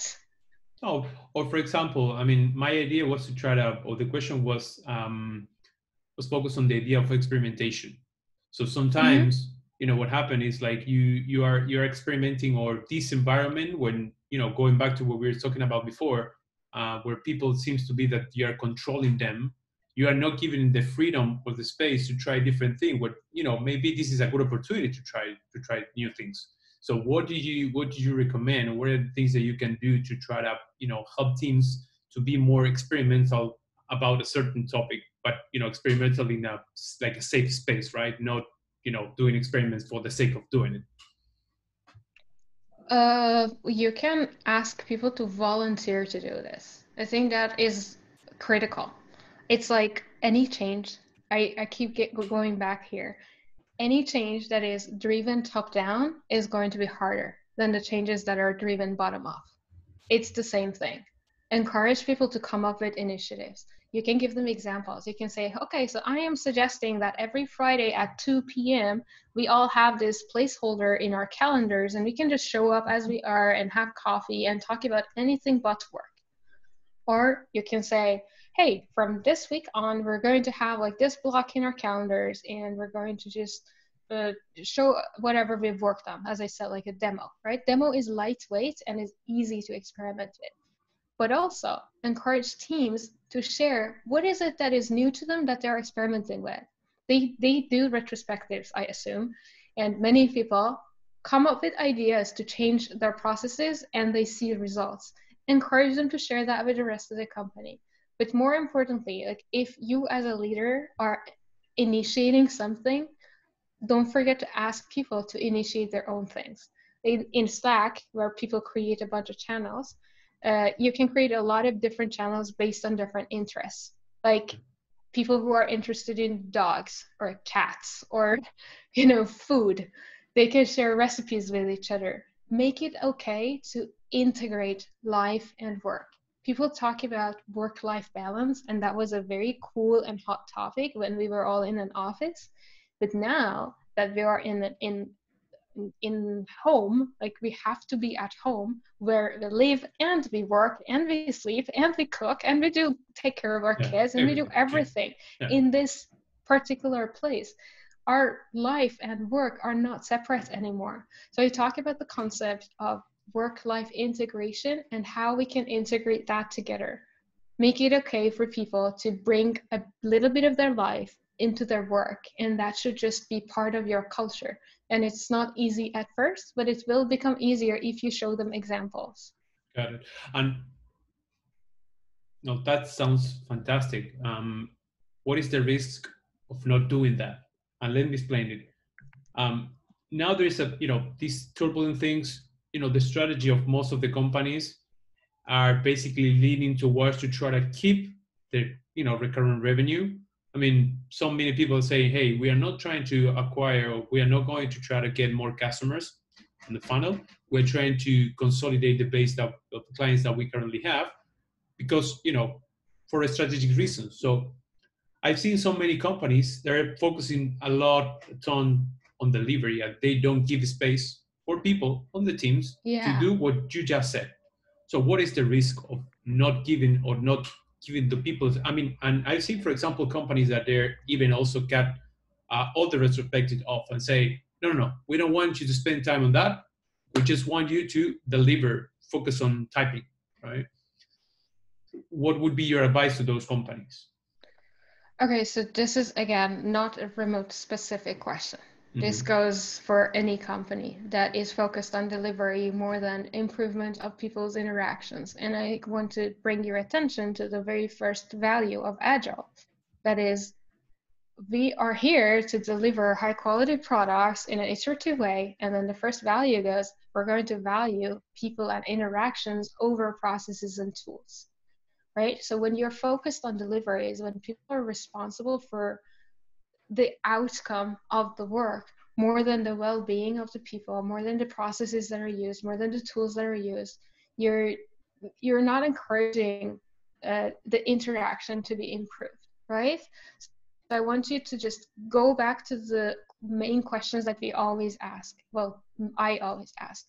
Oh, or for example, I mean, my idea was to try to, or the question was focused on the idea of experimentation. So Mm-hmm. sometimes, what happened is like you're experimenting, or this environment when, going back to what we were talking about before, where people seems to be that you are controlling them, you are not giving the freedom or the space to try different things. What, maybe this is a good opportunity to try new things. So what do you recommend? What are the things that you can do to try to, help teams to be more experimental about a certain topic, but experimental in a like a safe space, right? Not doing experiments for the sake of doing it. You can ask people to volunteer to do this. I think that is critical. It's like any change. I keep going back here. Any change that is driven top down is going to be harder than the changes that are driven bottom up. It's the same thing. Encourage people to come up with initiatives. You can give them examples. You can say, okay, so I am suggesting that every Friday at 2 p.m., we all have this placeholder in our calendars and we can just show up as we are and have coffee and talk about anything but work. Or you can say, hey, from this week on, we're going to have like this block in our calendars and we're going to just show whatever we've worked on. As I said, like a demo, right? Demo is lightweight and is easy to experiment with. But also encourage teams to share what is it that is new to them that they're experimenting with. They do retrospectives, I assume, and many people come up with ideas to change their processes and they see results. Encourage them to share that with the rest of the company. But more importantly, like if you as a leader are initiating something, don't forget to ask people to initiate their own things. In Slack, where people create a bunch of channels, you can create a lot of different channels based on different interests. Like people who are interested in dogs or cats or, food, they can share recipes with each other. Make it okay to integrate life and work. People talk about work-life balance, and that was a very cool and hot topic when we were all in an office. But now that we are in home, like we have to be at home where we live and we work and we sleep and we cook and we do take care of our Yeah, kids and we do everything. Yeah, everything yeah, in this particular place. Our life and work are not separate anymore. So I talk about the concept of work-life integration and how we can integrate that together. Make it okay for people to bring a little bit of their life into their work, and that should just be part of your culture. And it's not easy at first, but it will become easier if you show them examples. got it. And no, that sounds fantastic. What is the risk of not doing that? And let me explain it. Um, Now there is these turbulent things. The strategy of most of the companies are basically leaning towards to try to keep the recurrent revenue. I mean, so many people say, hey, we are not trying to acquire, or we are not going to try to get more customers in the funnel. We're trying to consolidate the base of the clients that we currently have, because for a strategic reason. So I've seen so many companies that are focusing a ton on delivery, and they don't give space for people on the teams to Yeah. do what you just said. So what is the risk of not giving the people? I mean, and I've seen, for example, companies that they're even also cut all the retrospective off and say, no, we don't want you to spend time on that. We just want you to deliver, focus on typing, right? What would be your advice to those companies? Okay, so this is again not a remote specific question. This Mm-hmm. goes for any company that is focused on delivery more than improvement of people's interactions. And I want to bring your attention to the very first value of Agile. That is, we are here to deliver high quality products in an iterative way. And then the first value goes, we're going to value people and interactions over processes and tools, right? So when you're focused on deliveries, when people are responsible for the outcome of the work more than the well-being of the people, more than the processes that are used, more than the tools that are used, you're not encouraging the interaction to be improved, right? So I want you to just go back to the main questions that we always ask. Well, I always ask.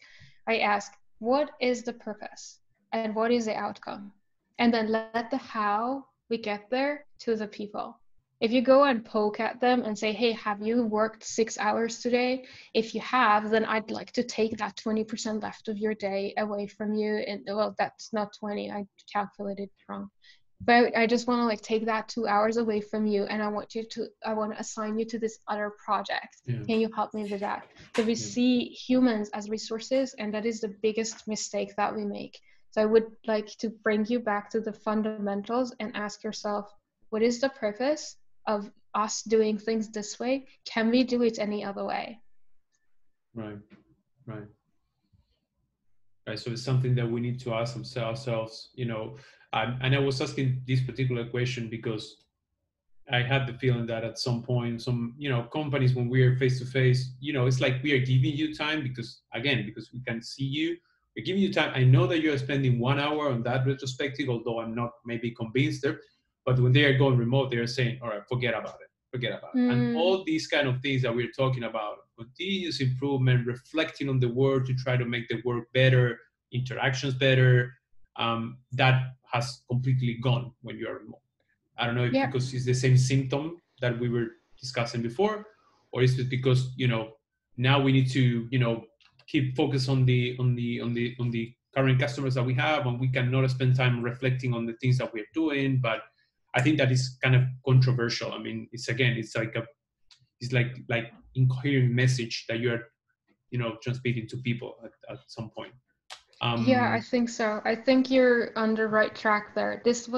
I ask, what is the purpose and what is the outcome? And then let the how we get there to the people. If you go and poke at them and say, hey, have you worked 6 hours today? If you have, then I'd like to take that 20% left of your day away from you. And well, that's not 20, I calculated wrong. But I just want to like take that 2 hours away from you, and I want to assign you to this other project. Yeah. Can you help me with that? So we see humans as resources, and that is the biggest mistake that we make. So I would like to bring you back to the fundamentals and ask yourself, what is the purpose of us doing things this way? Can we do it any other way? Right, right. Right, so it's something that we need to ask ourselves, and I was asking this particular question because I had the feeling that at some point, some, companies, when we're face to face, it's like we are giving you time because we can see you, we're giving you time. I know that you're spending 1 hour on that retrospective, although I'm not maybe convinced there, but when they are going remote, they're saying, all right, forget about it. And all these kind of things that we're talking about, continuous improvement, reflecting on the work to try to make the work better, interactions better, that has completely gone when you are remote. I don't know if because it's the same symptom that we were discussing before, or is it because now we need to keep focus on the current customers that we have, and we cannot spend time reflecting on the things that we're doing. But I think that is kind of controversial. I mean, it's like incoherent message that you're transmitting to people at some point. Yeah, I think so. I think you're on the right track there. This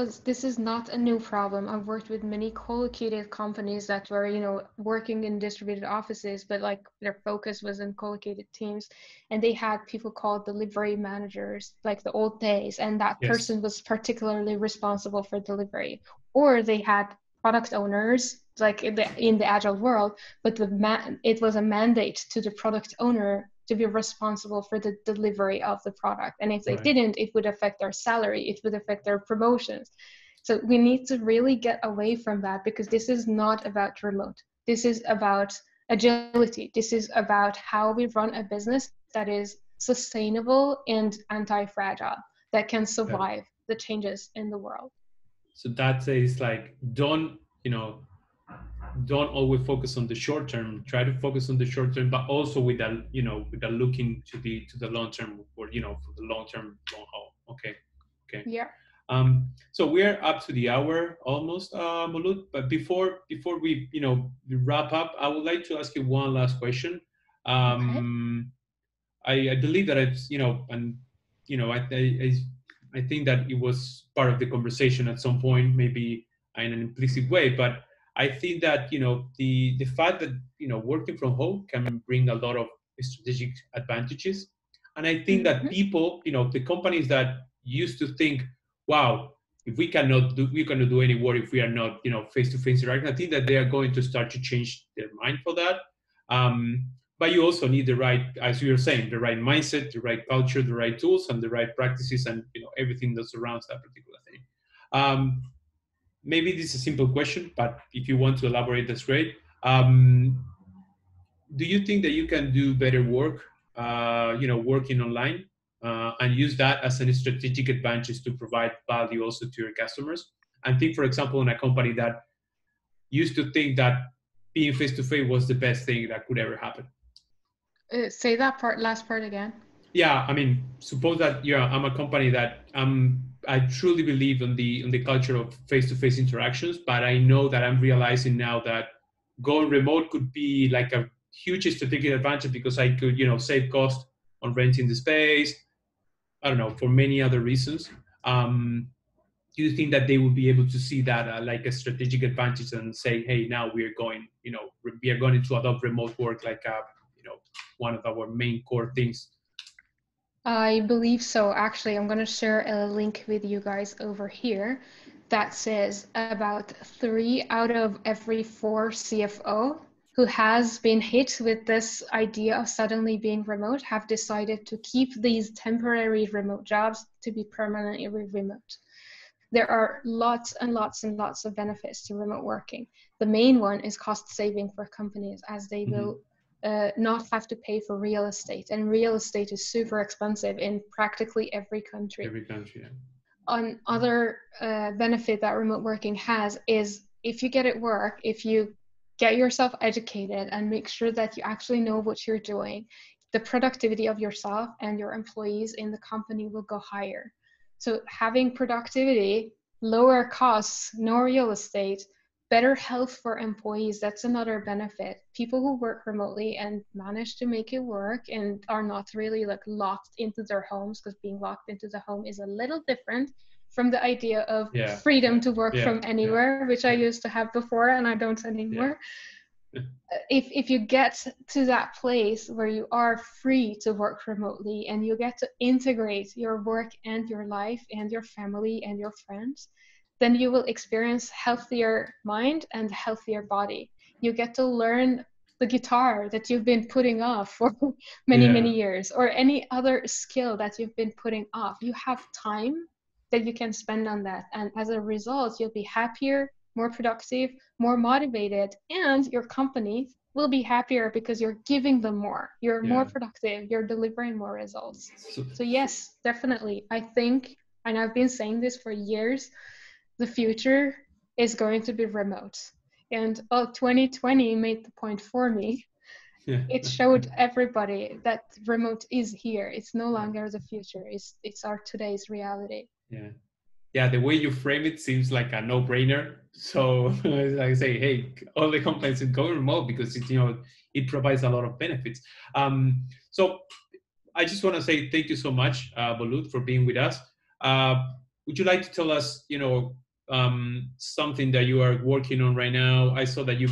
is not a new problem. I've worked with many co-located companies that were, working in distributed offices, but like their focus was in co-located teams, and they had people called delivery managers, like the old days, and that person was particularly responsible for delivery. Or they had product owners, like in the Agile world, but it was a mandate to the product owner to be responsible for the delivery of the product. And if they didn't, it would affect their salary, it would affect their promotions. So we need to really get away from that, because this is not about remote. This is about agility. This is about how we run a business that is sustainable and anti-fragile, that can survive the changes in the world. So that says like, don't always focus on the short term. Try to focus on the short term, but also with that, with that looking to the long term, or for the long haul. Okay. Yeah. So we're up to the hour almost, Molood. But before we wrap up, I would like to ask you one last question. I believe that it's and I think that it was part of the conversation at some point, maybe in an implicit way, but I think that the fact that working from home can bring a lot of strategic advantages, and I think that people, the companies that used to think, wow, if we cannot do any work if we are not face to face interaction, I think that they are going to start to change their mind for that. But you also need the right, as you were saying, the right mindset, the right culture, the right tools, and the right practices, and everything that surrounds that particular thing. Maybe this is a simple question, but if you want to elaborate, that's great. Do you think that you can do better work, working online, and use that as a strategic advantage to provide value also to your customers? And think, for example, in a company that used to think that being face-to-face was the best thing that could ever happen. Say that last part again. Yeah, I mean, suppose that I'm a company that I truly believe in the culture of face-to-face interactions, but I know that I'm realizing now that going remote could be like a huge strategic advantage because I could save cost on renting the space. I don't know, for many other reasons. Do you think that they will be able to see that like a strategic advantage and say, hey, now we are going, we are going to adopt remote work like one of our main core things? I believe so. Actually, I'm going to share a link with you guys over here that says about 3 out of every 4 CFO who has been hit with this idea of suddenly being remote have decided to keep these temporary remote jobs to be permanently remote. There are lots and lots and lots of benefits to remote working. The main one is cost saving for companies, as they will not have to pay for real estate. And real estate is super expensive in practically every country. Every country, yeah. Another benefit that remote working has is if you get it work, if you get yourself educated and make sure that you actually know what you're doing, the productivity of yourself and your employees in the company will go higher. So having productivity, lower costs, no real estate, better health for employees, that's another benefit. People who work remotely and manage to make it work and are not really like locked into their homes, because being locked into the home is a little different from the idea of freedom to work from anywhere, which I used to have before and I don't anymore. If you get to that place where you are free to work remotely and you get to integrate your work and your life and your family and your friends, then you will experience healthier mind and healthier body. You get to learn the guitar that you've been putting off for many years, or any other skill that you've been putting off. You have time that you can spend on that, and as a result you'll be happier, more productive, more motivated, and your company will be happier because you're giving them more, you're more productive, you're delivering more results. So yes, definitely, I think, and I've been saying this for years, the future is going to be remote. And 2020 made the point for me. It showed everybody that remote is here. It's no longer the future. It's our today's reality. Yeah, the way you frame it seems like a no-brainer. So I say, hey, all the companies should go remote because it provides a lot of benefits. So I just want to say thank you so much, Molood, for being with us. Would you like to tell us, something that you are working on right now? I saw that you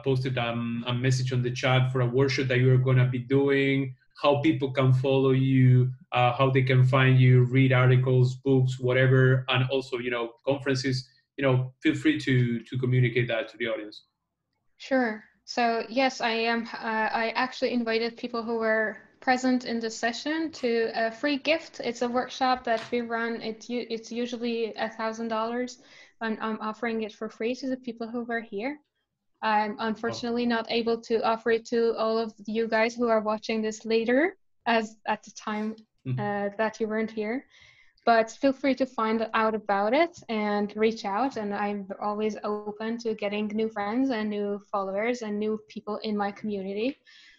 posted a message on the chat for a workshop that you're going to be doing, how people can follow you, how they can find you, read articles, books, whatever, and also, conferences. Feel free to communicate that to the audience. Sure. So yes, I am. I actually invited people who were present in the session to a free gift. It's a workshop that we run. It's usually $1,000, and I'm offering it for free to the people who were here. I'm unfortunately not able to offer it to all of you guys who are watching this later, as at the time that you weren't here. But feel free to find out about it and reach out. And I'm always open to getting new friends and new followers and new people in my community.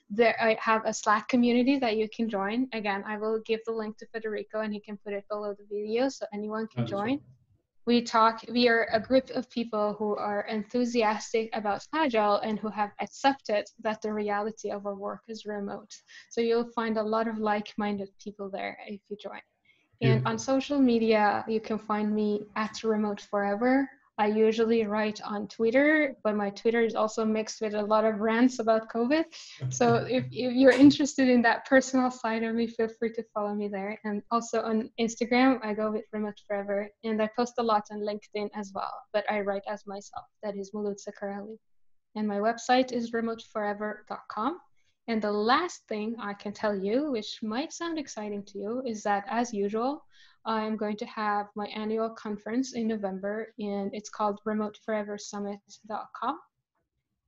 There, I have a Slack community that you can join. Again, I will give the link to Federico and he can put it below the video so anyone can join. We are a group of people who are enthusiastic about Agile and who have accepted that the reality of our work is remote. So you'll find a lot of like-minded people there if you join. And on social media, you can find me at Remote Forever. I usually write on Twitter, but my Twitter is also mixed with a lot of rants about COVID. So if you're interested in that personal side of me, feel free to follow me there. And also on Instagram, I go with Remote Forever. And I post a lot on LinkedIn as well, but I write as myself. That is Molood Ceccarelli. And my website is remoteforever.com. And the last thing I can tell you, which might sound exciting to you, is that as usual, I'm going to have my annual conference in November, and it's called remoteforeversummit.com.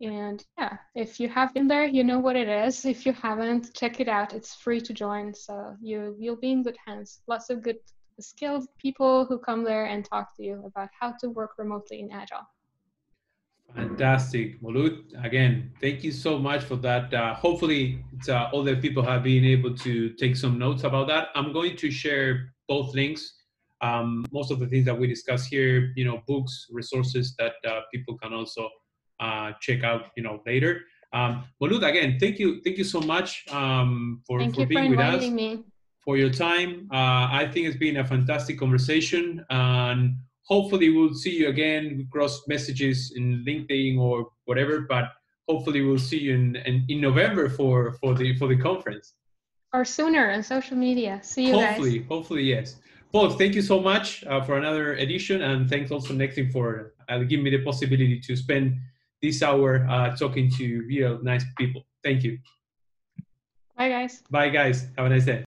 And yeah, if you have been there, you know what it is. If you haven't, check it out. It's free to join, so you'll be in good hands. Lots of good skilled people who come there and talk to you about how to work remotely in Agile. Fantastic, Molood. Again, thank you so much for that. Hopefully, all the people have been able to take some notes about that. I'm going to share both links. Most of the things that we discuss here, books, resources that people can also check out, later. Molood, again, thank you so much Thank for you for being with us, inviting me. for your time. I think it's been a fantastic conversation, and hopefully we'll see you again, cross messages in LinkedIn or whatever, but hopefully we'll see you in November for the conference. Or sooner on social media. See you guys. Hopefully, yes. Paul, thank you so much for another edition, and thanks also Nexting for giving me the possibility to spend this hour talking to real nice people. Thank you. Bye, guys. Bye, guys. Have a nice day.